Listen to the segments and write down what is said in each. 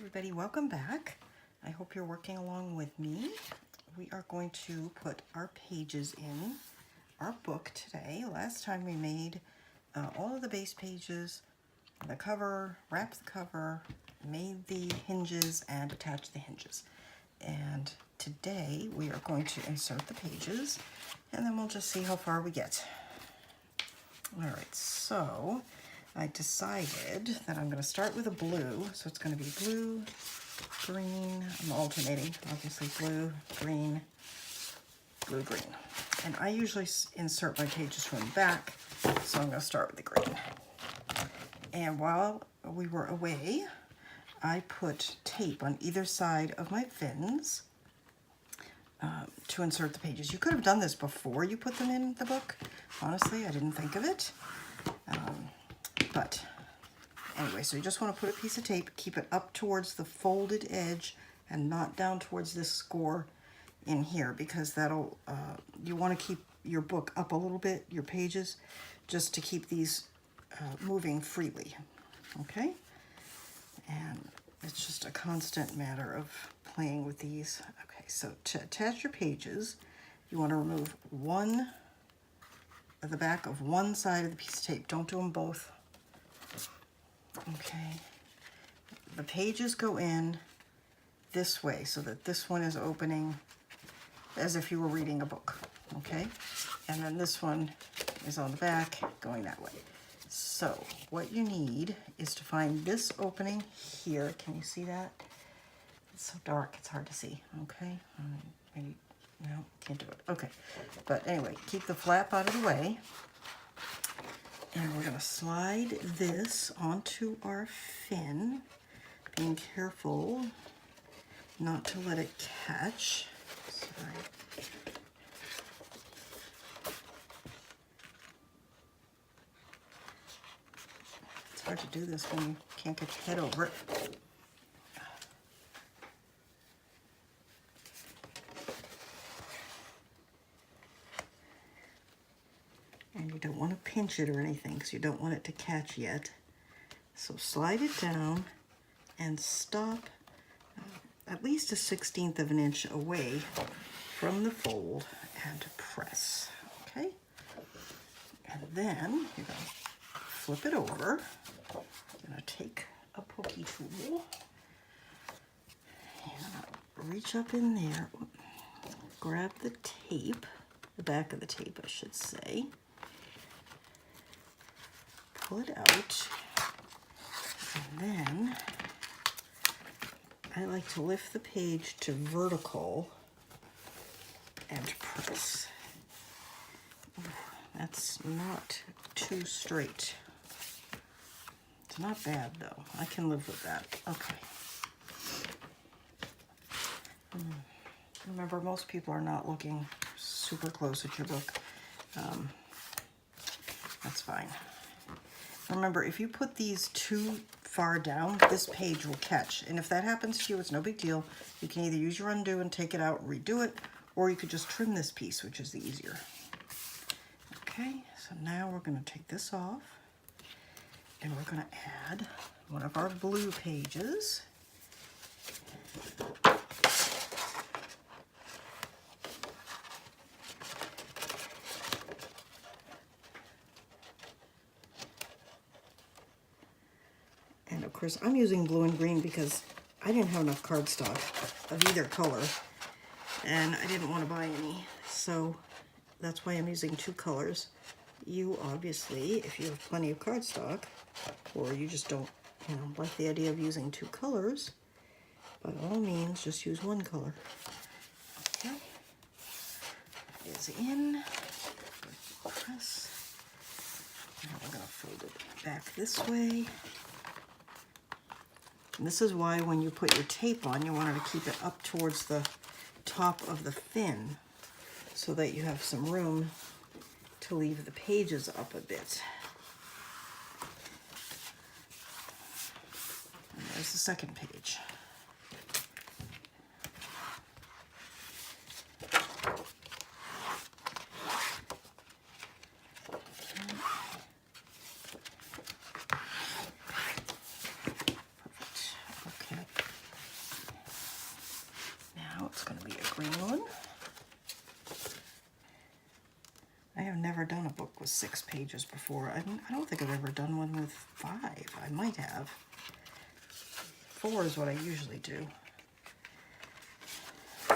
everybody, welcome back. I hope you're working along with me. We are going to put our pages in our book today. Last time we made all of the base pages, the cover, wrapped the cover, made the hinges, and attached the hinges. And today we are going to insert the pages, and then we'll just see how far we get. All right, so I decided that I'm going to start with a blue, so it's going to be blue, green, I'm alternating, obviously blue, green, blue, green. And I usually insert my pages from the back, so I'm going to start with the green. And while we were away, I put tape on either side of my fins to insert the pages. You could have done this before you put them in the book. Honestly, I didn't think of it. But anyway, so you just want to put a piece of tape, keep it up towards the folded edge and not down towards this score in here, because that'll, you want to keep your book up a little bit, your pages, just to keep these moving freely, okay? And it's just a constant matter of playing with these. Okay, so to attach your pages, you want to remove one of the back of one side of the piece of tape. Don't do them both. Okay, the pages go in this way so that this one is opening as if you were reading a book, okay? And then this one is on the back going that way. So what you need is to find this opening here. Can you see that? It's so dark, it's hard to see, okay? Maybe, no, can't do it. Okay, but anyway, keep the flap out of the way. And we're going to slide this onto our fin, being careful not to let it catch. Sorry. It's hard to do this when you can't get your head over it. And you don't want to pinch it or anything because you don't want it to catch yet. So slide it down and stop at least a 1/16 of an inch away from the fold and press, okay? And then you're going to flip it over. You're going to take a pokey tool and reach up in there, grab the tape, the back of the tape I should say, pull it out, and then I like to lift the page to vertical and press. Ooh, that's not too straight. It's not bad though. I can live with that. Okay. Remember, most people are not looking super close at your book. That's fine. Remember, if you put these too far down, this page will catch. And if that happens to you, it's no big deal. You can either use your undo and take it out, redo it, or you could just trim this piece, which is the easier. Okay, so now we're going to take this off, and we're going to add one of our blue pages. And of course, I'm using blue and green because I didn't have enough cardstock of either color, and I didn't want to buy any, so that's why I'm using two colors. You obviously, if you have plenty of cardstock, or you just don't, like the idea of using two colors, by all means, just use one color. Okay, it's in. Press. Now we're going to fold it back this way. And this is why when you put your tape on, you want to keep it up towards the top of the fin so that you have some room to leave the pages up a bit. And there's the second page. was 6 pages before. I don't think I've ever done one with 5. I might have. 4 is what I usually do. So,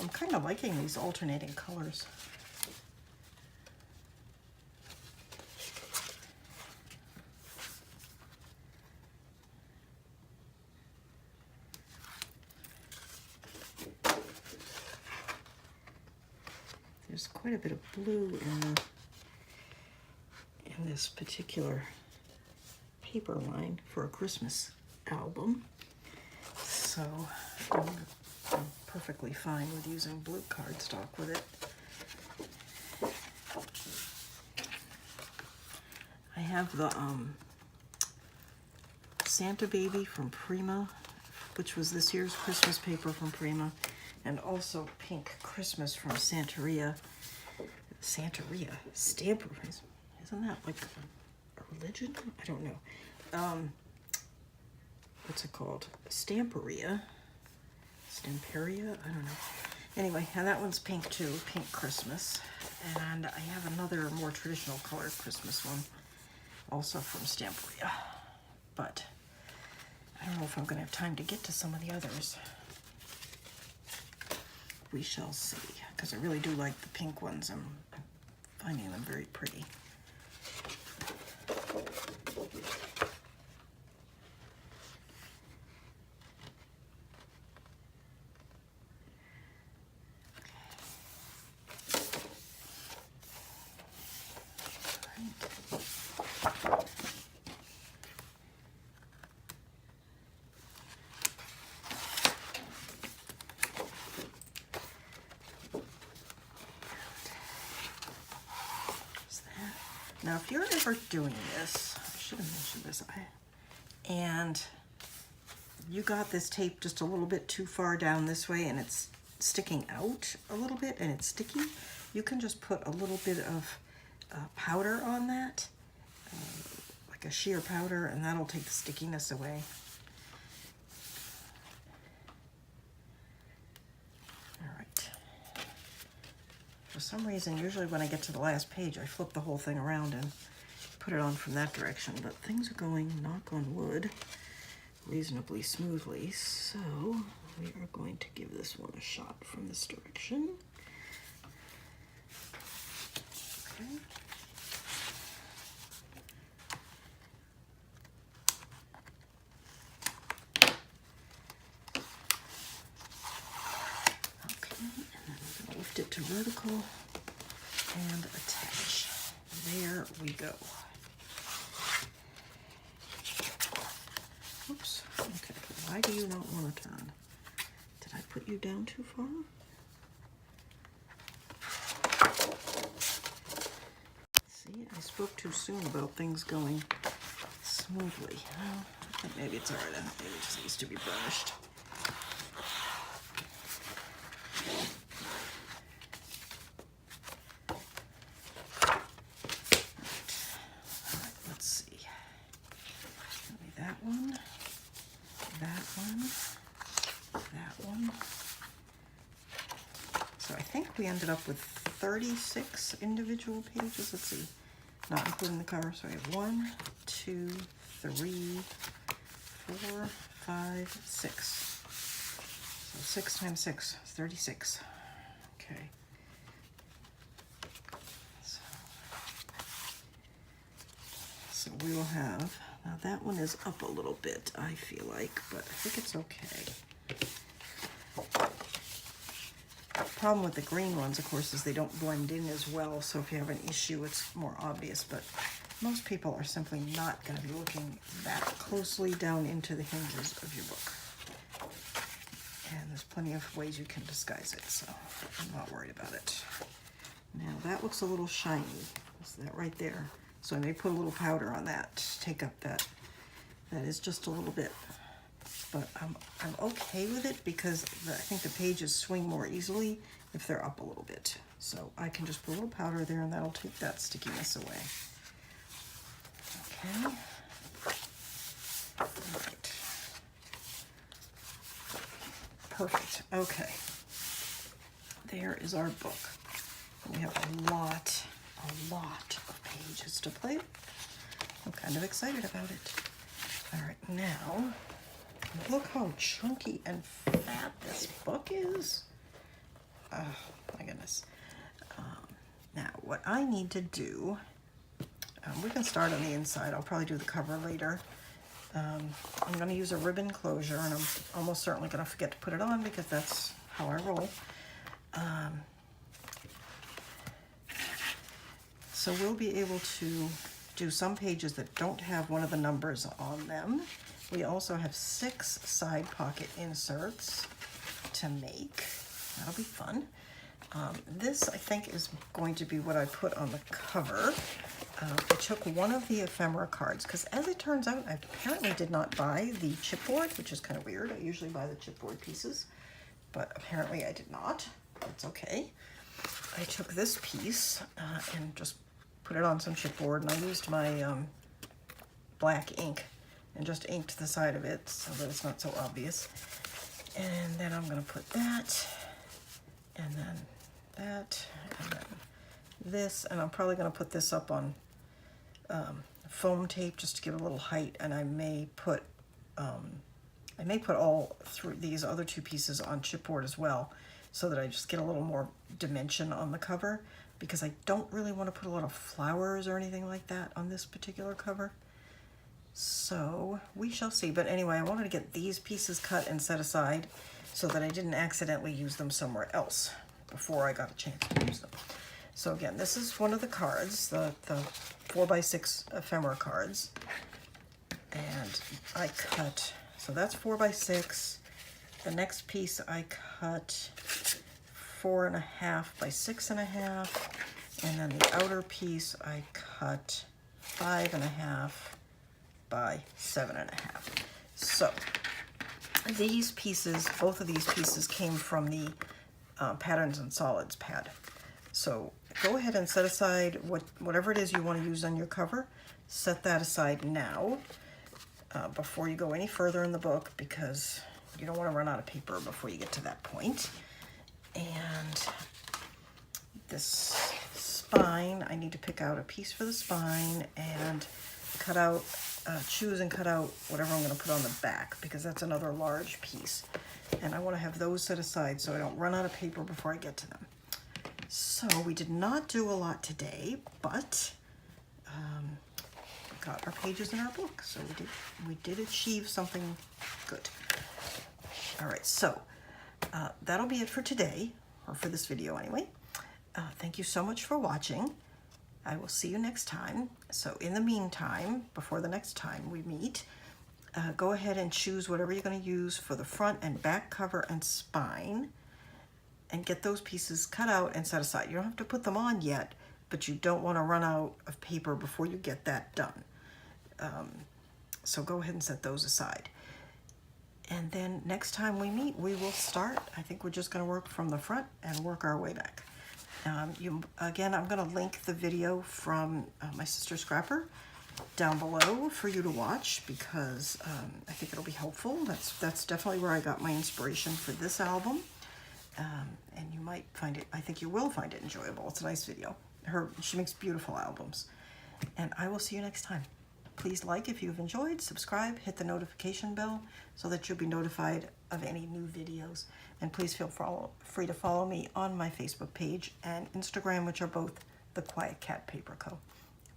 I'm kind of liking these alternating colors. There's quite a bit of blue in this particular paper line for a Christmas album. So I'm perfectly fine with using blue cardstock with it. I have the Santa Baby from Prima, which was this year's Christmas paper from Prima, and also Pink Christmas from Santeria. Santeria? Stamperia? Isn't that like a religion? I don't know. What's it called? Stamperia? Stamperia? I don't know. Anyway, and that one's pink too, Pink Christmas. And I have another more traditional color Christmas one, also from Stamperia. But I don't know if I'm going to have time to get to some of the others. We shall see, because I really do like the pink ones. I'm finding them very pretty. Now, if you're ever doing this, I should have mentioned this, and you got this tape just a little bit too far down this way and it's sticking out a little bit and it's sticky, you can just put a little bit of powder on that, like a sheer powder, and that'll take the stickiness away. For some reason, usually when I get to the last page, I flip the whole thing around and put it on from that direction, but things are going, knock on wood, reasonably smoothly, so we are going to give this one a shot from this direction. Okay. Lift it to vertical and attach. There we go. Oops. Okay. Why do you not want to turn? Did I put you down too far? See, I spoke too soon about things going smoothly. Well, I think maybe it's alright. Maybe it just needs to be burnished. We ended up with 36 individual pages. Let's see, not including the cover. So we have 1, 2, 3, 4, 5, 6. So 6 times 6 is 36. Okay. So we will have, now that one is up a little bit, I feel like, but I think it's okay. The problem with the green ones, of course, is they don't blend in as well, so if you have an issue, it's more obvious, but most people are simply not going to be looking that closely down into the hinges of your book. And there's plenty of ways you can disguise it, so I'm not worried about it. Now that looks a little shiny. Is that right there? So I may put a little powder on that to take up that. That is just a little bit. But I'm okay with it because I think the pages swing more easily if they're up a little bit. So I can just put a little powder there and that'll take that stickiness away. Okay. All right. Perfect. Okay. There is our book. We have a lot of pages to play with. I'm kind of excited about it. All right, now, look how chunky and fat this book is. Oh, my goodness. Now, what I need to do, we can start on the inside. I'll probably do the cover later. I'm going to use a ribbon closure, and I'm almost certainly going to forget to put it on because that's how I roll. So we'll be able to do some pages that don't have one of the numbers on them. We also have 6 side pocket inserts to make. That'll be fun. This, I think, is going to be what I put on the cover. I took one of the ephemera cards, because as it turns out, I apparently did not buy the chipboard, which is kind of weird. I usually buy the chipboard pieces, but apparently I did not. That's okay. I took this piece and just put it on some chipboard, and I used my black ink and just inked the side of it so that it's not so obvious. And then I'm going to put that, and then that, and then this, and I'm probably going to put this up on foam tape just to give it a little height, and I may put all these other 2 pieces on chipboard as well, so that I just get a little more dimension on the cover, because I don't really want to put a lot of flowers or anything like that on this particular cover. So we shall see. But anyway, I wanted to get these pieces cut and set aside so that I didn't accidentally use them somewhere else before I got a chance to use them. So again, this is one of the cards, the 4x6 ephemera cards. And I cut, so that's 4x6. The next piece I cut 4.5 by 6.5, and then the outer piece I cut 5.5 by 7.5. So these pieces, both of these pieces came from the Patterns and Solids pad. So go ahead and set aside whatever it is you want to use on your cover. Set that aside now before you go any further in the book, because you don't want to run out of paper before you get to that point. And this spine, I need to pick out a piece for the spine and cut out, choose and cut out whatever I'm going to put on the back, because that's another large piece. And I want to have those set aside so I don't run out of paper before I get to them. So we did not do a lot today, but we got our pages in our book. So we did achieve something good. All right, so that'll be it for today, or for this video anyway. Thank you so much for watching. I will see you next time. So in the meantime, before the next time we meet, go ahead and choose whatever you're going to use for the front and back cover and spine, and get those pieces cut out and set aside. You don't have to put them on yet, but you don't want to run out of paper before you get that done. So go ahead and set those aside. And then next time we meet, we will start. I think we're just going to work from the front and work our way back. Again, I'm going to link the video from my sister Scrapper down below for you to watch, because I think it'll be helpful. That's definitely where I got my inspiration for this album. And you might find it, I think you will find it enjoyable. It's a nice video. She makes beautiful albums. And I will see you next time. Please like if you've enjoyed, subscribe, hit the notification bell so that you'll be notified of any new videos. And please feel free to follow me on my Facebook page and Instagram, which are both The Quiet Cat Paper Co.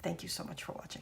Thank you so much for watching.